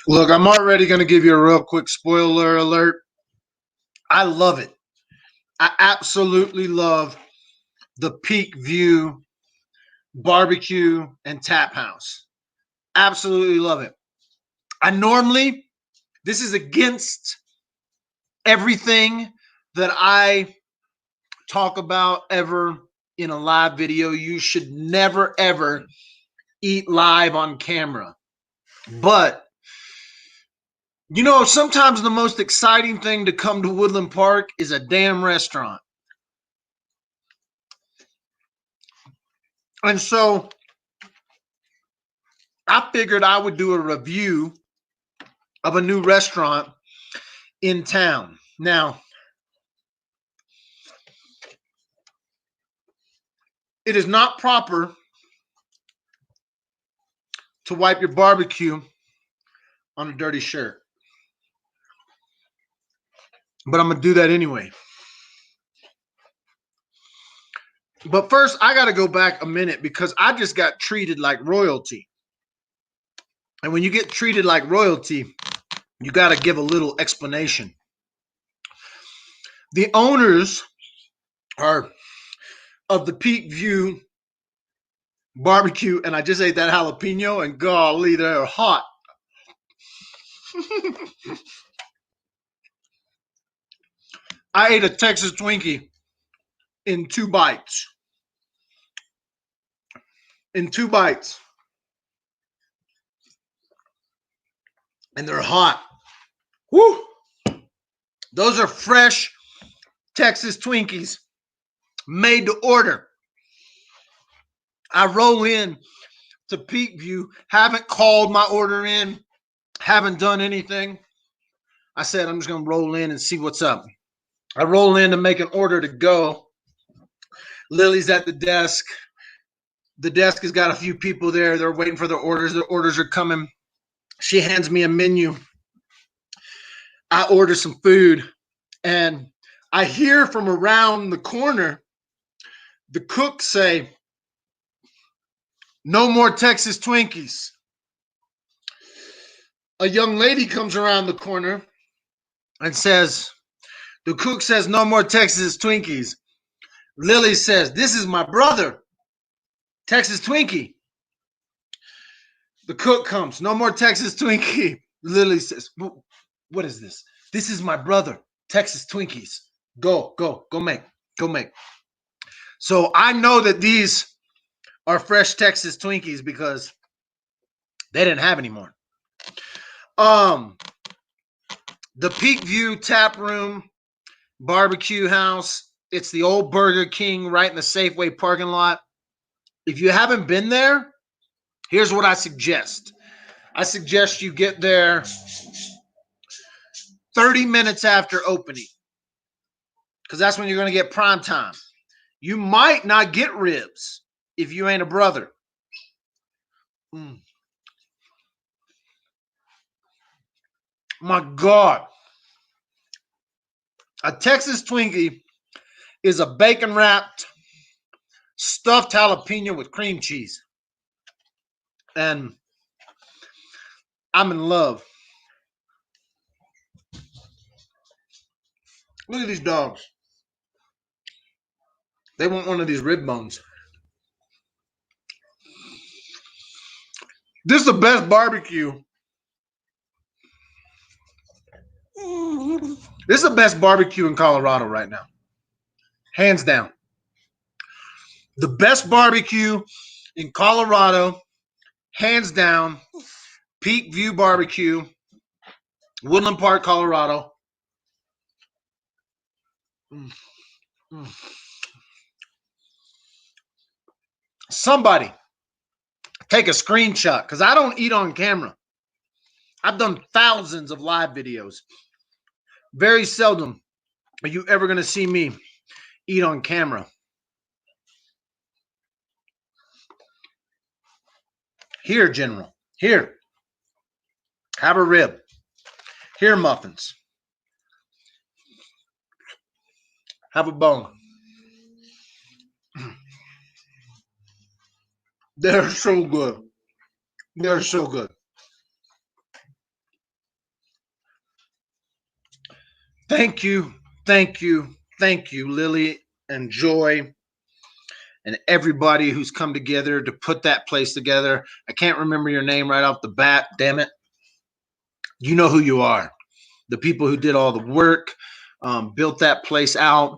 Look, I'm already going to give you a real quick spoiler alert. I love it. I absolutely love the Peak View barbecue and tap house. Absolutely love it. I normally, this is against everything that I talk about ever in a live video. You should never, ever eat live on camera. But, sometimes the most exciting thing to come to Woodland Park is a damn restaurant. And so I figured I would do a review of a new restaurant in town. Now, it is not proper to wipe your barbecue on a dirty shirt, but I'm going to do that anyway. But first, I got to go back a minute because I just got treated like royalty. And when you get treated like royalty, you got to give a little explanation. The owners are of the Peak View barbecue, and I just ate that jalapeno, and golly, they're hot. I ate a Texas Twinkie in 2 bites. In 2 bites. And they're hot. Woo! Those are fresh Texas Twinkies made to order. I roll in to Peak View, haven't called my order in, haven't done anything. I said, I'm just going to roll in and see what's up. I roll in to make an order to go. Lily's at the desk. The desk has got a few people there. They're waiting for their orders. Their orders are coming. She hands me a menu. I order some food, and I hear from around the corner the cook say, "No more Texas Twinkies." A young lady comes around the corner and says, the cook says, "No more Texas Twinkies." Lily says, "This is my brother, Texas Twinkie." The cook comes, "No more Texas Twinkie." Lily says, "What is this?" "This is my brother, Texas Twinkies. Go make." So I know that these are fresh Texas Twinkies because they didn't have any more. The Peak View Tap Room Barbecue House. It's the old Burger King right in the Safeway parking lot. If you haven't been there, here's what I suggest. I suggest you get there 30 minutes after opening, because that's when you're going to get prime time. You might not get ribs if you ain't a brother. My God. A Texas Twinkie is a bacon wrapped stuffed jalapeno with cream cheese. And I'm in love. Look at these dogs. They want one of these rib bones. This is the best barbecue. This is the best barbecue in Colorado right now. Hands down. The best barbecue in Colorado, hands down. Peak View Barbecue, Woodland Park, Colorado. Somebody take a screenshot, because I don't eat on camera. I've done thousands of live videos. Very seldom are you ever going to see me eat on camera. Here, General. Here. Have a rib. Here, muffins. Have a bone. They're so good. They're so good. Thank you, thank you, thank you, Lily and Joy, and everybody who's come together to put that place together. I can't remember your name right off the bat. Damn it. You know who you are. The people who did all the work, built that place out.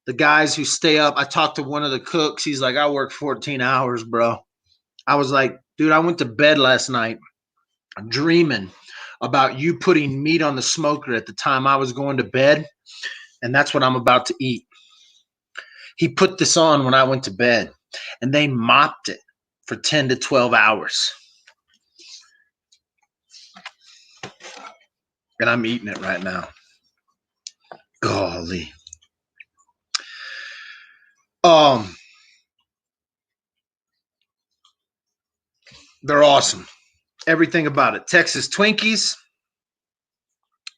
The guys who stay up. I talked to one of the cooks. He's like, I work 14 hours, bro. I was like, dude, I went to bed last night dreaming about you putting meat on the smoker at the time I was going to bed. And that's what I'm about to eat. He put this on when I went to bed, and they mopped it for 10 to 12 hours. And I'm eating it right now. Golly. They're awesome. Everything about it. Texas Twinkies.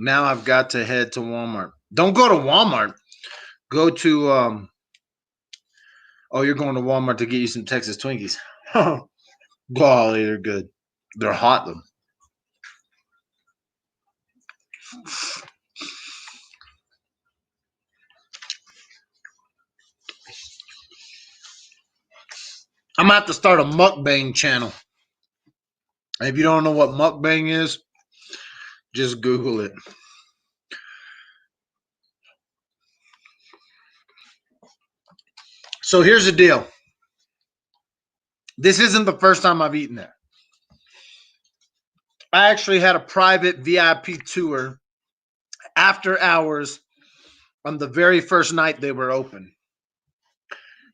Now I've got to head to Walmart. Don't go to Walmart. Go to oh, you're going to Walmart to get you some Texas Twinkies. Golly, they're good. They're hot though. I'm gonna have to start a mukbang channel. If you don't know what mukbang is, just Google it. So here's the deal. This isn't the first time I've eaten there. I actually had a private VIP tour after hours on the very first night they were open.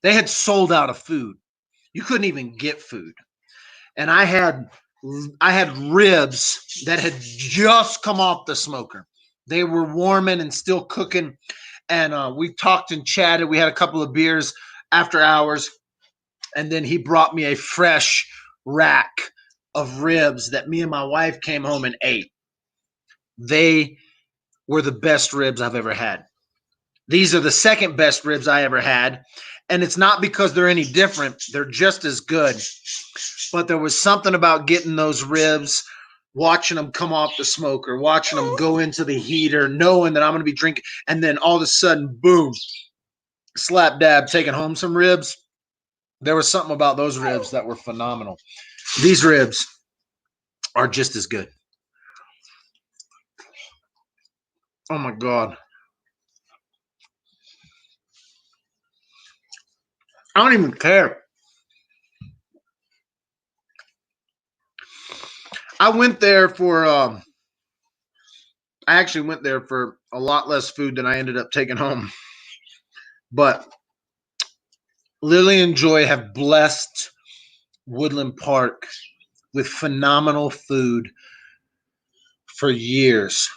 They had sold out of food. You couldn't even get food. And I had ribs that had just come off the smoker. They were warming and still cooking. And we talked and chatted. We had a couple of beers after hours. And then he brought me a fresh rack of ribs that me and my wife came home and ate. They were the best ribs I've ever had. These are the second best ribs I ever had. And it's not because they're any different. They're just as good. But there was something about getting those ribs, watching them come off the smoker, watching them go into the heater, knowing that I'm going to be drinking. And then all of a sudden, boom, slap dab, taking home some ribs. There was something about those ribs that were phenomenal. These ribs are just as good. Oh my God. I don't even care. I went there for, I actually went there for a lot less food than I ended up taking home. But Lily and Joy have blessed Woodland Park with phenomenal food for years.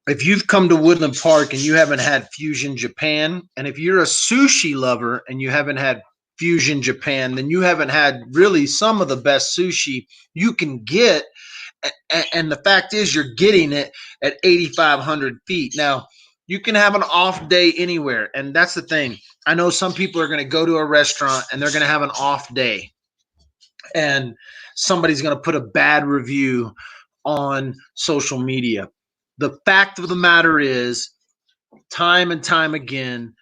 If you've come to Woodland Park and you haven't had Fusion Japan, and if you're a sushi lover and you haven't had Fusion Japan, then you haven't had really some of the best sushi you can get. And the fact is, you're getting it at 8,500 feet. Now, you can have an off day anywhere. And that's the thing. I know some people are going to go to a restaurant and they're going to have an off day. And somebody's going to put a bad review on social media. The fact of the matter is, time and time again,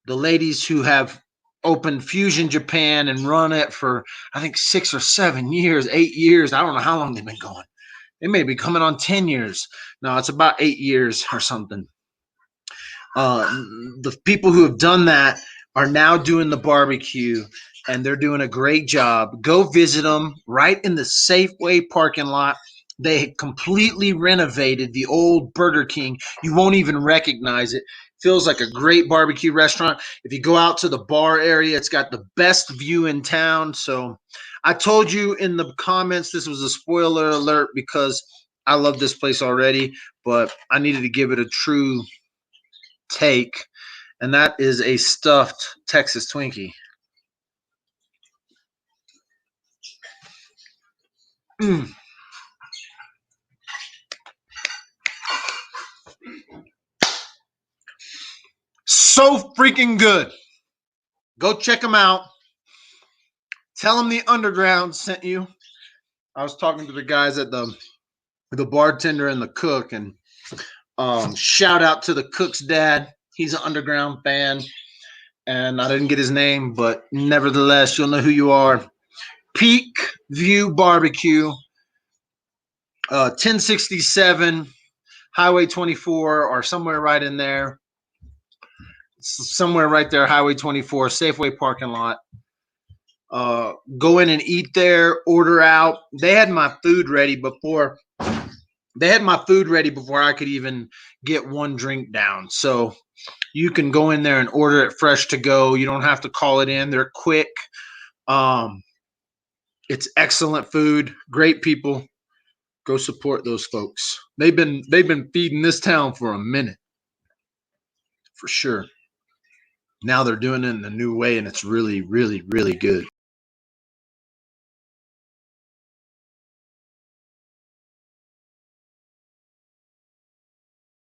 the ladies who have opened Fusion Japan and run it for, I think, 6 or 7 years, 8 years. I don't know how long they've been going. They may be coming on 10 years. No, it's about 8 years or something. The people who have done that are now doing the barbecue, and they're doing a great job. Go visit them right in the Safeway parking lot. They completely renovated the old Burger King. You won't even recognize it. Feels like a great barbecue restaurant. If you go out to the bar area, it's got the best view in town. So I told you in the comments this was a spoiler alert because I love this place already, but I needed to give it a true take, and that is a stuffed Texas Twinkie. Mm. So freaking good. Go check them out. Tell them the Underground sent you. I was talking to the guys at the bartender and the cook, and Shout out to the cook's dad. He's an underground fan, and I didn't get his name, but nevertheless, you'll know who you are. Peak View Barbecue, 1067 Highway 24, or somewhere right in there. Somewhere right there, Highway 24, Safeway parking lot. Go in and eat there, order out. They had my food ready before I could even get one drink down. So you can go in there and order it fresh to go. You don't have to call it in. They're quick. It's excellent food, great people. Go support those folks. They've been feeding this town for a minute, for sure. Now they're doing it in a new way, and it's really, really, really good.